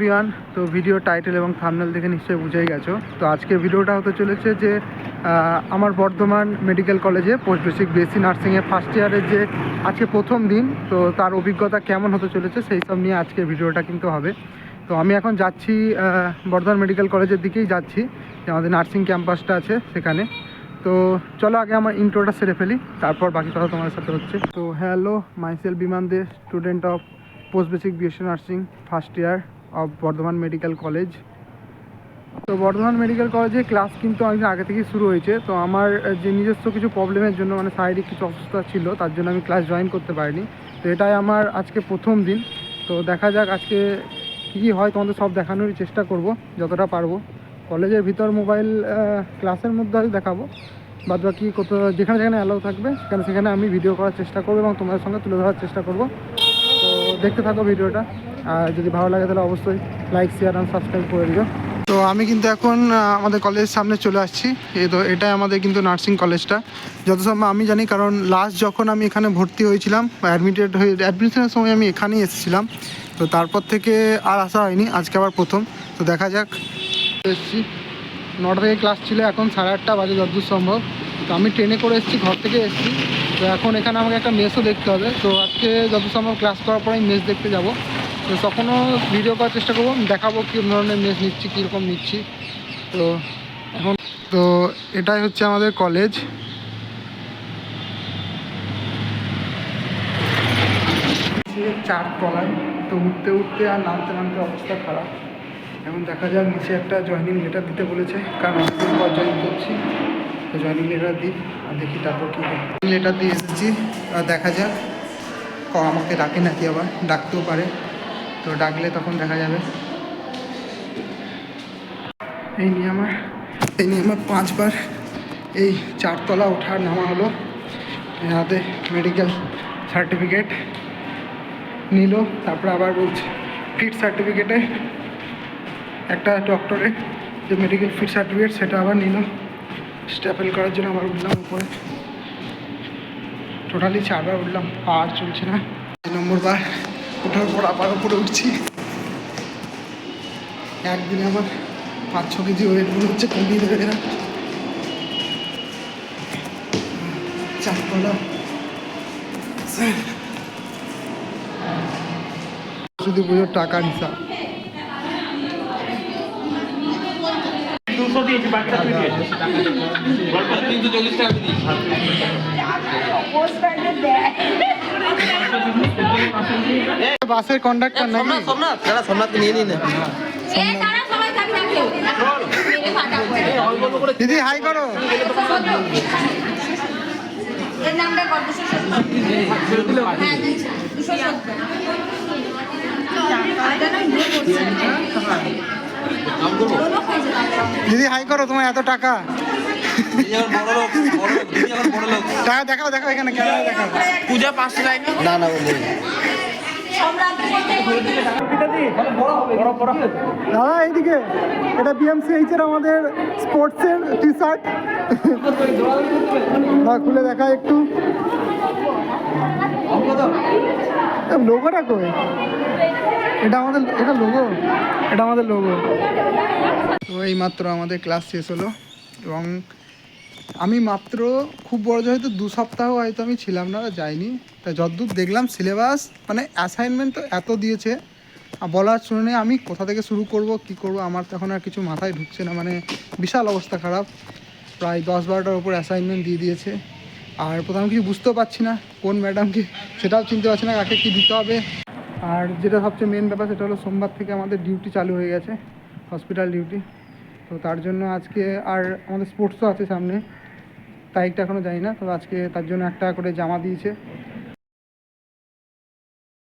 Everyone. তো video title এবং thumbnail দেখে নিশ্চয়ই বুঝেই গেছো। তো আজকে ভিডিওটা হতে চলেছে যে আমার বর্ধমান মেডিকেল কলেজে পোস্ট বেসিক বিএসসি নার্সিংয়ে ফার্স্ট ইয়ারের যে আজকে প্রথম দিন, তো তার অভিজ্ঞতা কেমন হতে চলেছে সেই সব নিয়ে আজকে ভিডিওটা কিন্তু হবে। তো আমি এখন যাচ্ছি বর্ধমান মেডিকেল কলেজের দিকেই যাচ্ছি, যে আমাদের নার্সিং ক্যাম্পাসটা আছে সেখানে। তো চলো আগে আমার ইন্ট্রোটা সেরে ফেলি, তারপর বাকি কথা তোমার সাথে হচ্ছে। তো hello, myself Biman De, student of post basic BSc nursing first year of Bardhaman medical college. তো বর্ধমান মেডিকেল কলেজে ক্লাস কিন্তু অনেকদিন আগে থেকেই শুরু হয়েছে। তো আমার যে নিজস্ব কিছু প্রবলেমের জন্য, মানে শারীরিক কিছু অসুস্থতা ছিল, তার জন্য আমি ক্লাস জয়েন করতে পারিনি। তো এটাই আমার আজকে প্রথম দিন। তো দেখা যাক আজকে কী হয়, তোমাদের সব দেখানোরই চেষ্টা করব যতটা পারবো। কলেজের ভিতর মোবাইল ক্লাসের মধ্যে হয়তো দেখাবো, বাদ বাকি কোথাও যেখানে যেখানে অ্যালাউ থাকবে সেখানে সেখানে আমি ভিডিও করার চেষ্টা করবো এবং তোমাদের সঙ্গে তুলে ধরার চেষ্টা করব। তো দেখতে থাকো ভিডিওটা, আর যদি ভালো লাগে তাহলে অবশ্যই লাইক, শেয়ার আর সাবস্ক্রাইব করে দিও। তো আমি কিন্তু এখন আমাদের কলেজের সামনে চলে আসছি। তো এটাই আমাদের কিন্তু নার্সিং কলেজটা, যত সম্ভব আমি জানি, কারণ লাস্ট যখন আমি এখানে ভর্তি হয়েছিলাম, অ্যাডমিশনের সময় আমি এখানেই এসেছিলাম। তো তারপর থেকে আর আসা হয়নি, আজকে আবার প্রথম। তো দেখা যাক। এসেছি 9টা থেকে ক্লাস ছিল, এখন 8:30 বাজে যতদূর সম্ভব। তো আমি ট্রেনে করে এসেছি, ঘর থেকে এসেছি। তো এখন এখানে আমাকে একটা মেসও দেখতে হবে। তো আজকে যত সম্ভব ক্লাস করার পরে আমি মেস দেখতে যাব। তো তখনও ভিডিও করার চেষ্টা করবো, দেখাবো কী ধরনের মেস নিচ্ছি, কীরকম নিচ্ছি। তো এখন তো এটাই হচ্ছে আমাদের কলেজ। চারতলায়, তো উঠতে উঠতে আর নামতে নামতে অবস্থা খারাপ। এখন দেখা যাক, নিচে একটা জয়েনিং লেটার দিতে বলেছে, কারণ অনেকদিন পর জয়েন করছি। তো জয়েনিং লেটার দিই আর দেখি তারপর কী হয়। লেটার দিয়ে এসেছি, আর দেখা যাক আমাকে ডাকে নাকি, আবার ডাকতেও পারে। তো ডাকলে তখন দেখা যাবে। এই নিয়ে আমার 5বার এই 4তলা ওঠার নামা হলো। হাতে মেডিকেল সার্টিফিকেট নিল, তারপরে আবার বলছে ফিট সার্টিফিকেটে, একটা ডক্টরে যে মেডিকেল ফিট সার্টিফিকেট সেটা আবার নিল স্ট্যাপেল করার জন্য। আবার উঠলাম উপরে, টোটালি 4বার উঠলাম, আর চলছে না। 2 নম্বর বার ওঠার পর আবার উপরে উঠছি। একদিনে আমার 5-6 কেজি ওয়েট মনে হচ্ছে কমিয়ে দেবে এরা। 4তলা শুধু পুজোর টাকার হিসাব। বাসের কন্ডাক্টর নাকি? সোমনাথকে নিয়ে নিন। দিদি হাই করো। দিদি হাই করো, তোমার এত টাকা। টাকা দেখাও, দেখাও এখানে ক্যামেরা দেখাও। পূজা 5টা লাইন না না বলবো। দাদা এইদিকে, এটা বিএমসিএইচ এর আমাদের স্পোর্টসের টি শার্ট। খুলে দেখা একটু, লোগোটা কই? এটা আমাদের লোগো। তো এইমাত্র আমাদের ক্লাস শেষ হলো, এবং আমি মাত্র খুব বড় হয়তো 2 সপ্তাহ হয়তো আমি ছিলাম না, যাইনি। তাই যতদূর দেখলাম সিলেবাস, মানে অ্যাসাইনমেন্ট তো এত দিয়েছে, বলার শুনে আমি কোথা থেকে শুরু করব, কি করব, আমার তখন আর কিছু মাথায় ঢুকছে না। মানে বিশাল অবস্থা খারাপ, প্রায় 10-12টার ওপর অ্যাসাইনমেন্ট দিয়ে দিয়েছে। আর প্রথমে কিছু বুঝতেও পারছি না কোন ম্যাডামকে, সেটাও চিনতে পারছি না কাকে কী দিতে হবে। আর যেটা সবচেয়ে মেন ব্যাপার, সেটা হলো সোমবার থেকে আমাদের ডিউটি চালু হয়ে গেছে, হসপিটাল ডিউটি। তো তার জন্য আজকে আর আমাদের স্পোর্টসও আছে সামনে, তারিখটা এখনও জানি না। তবে আজকে তার জন্য একটা করে জামা দিয়েছে,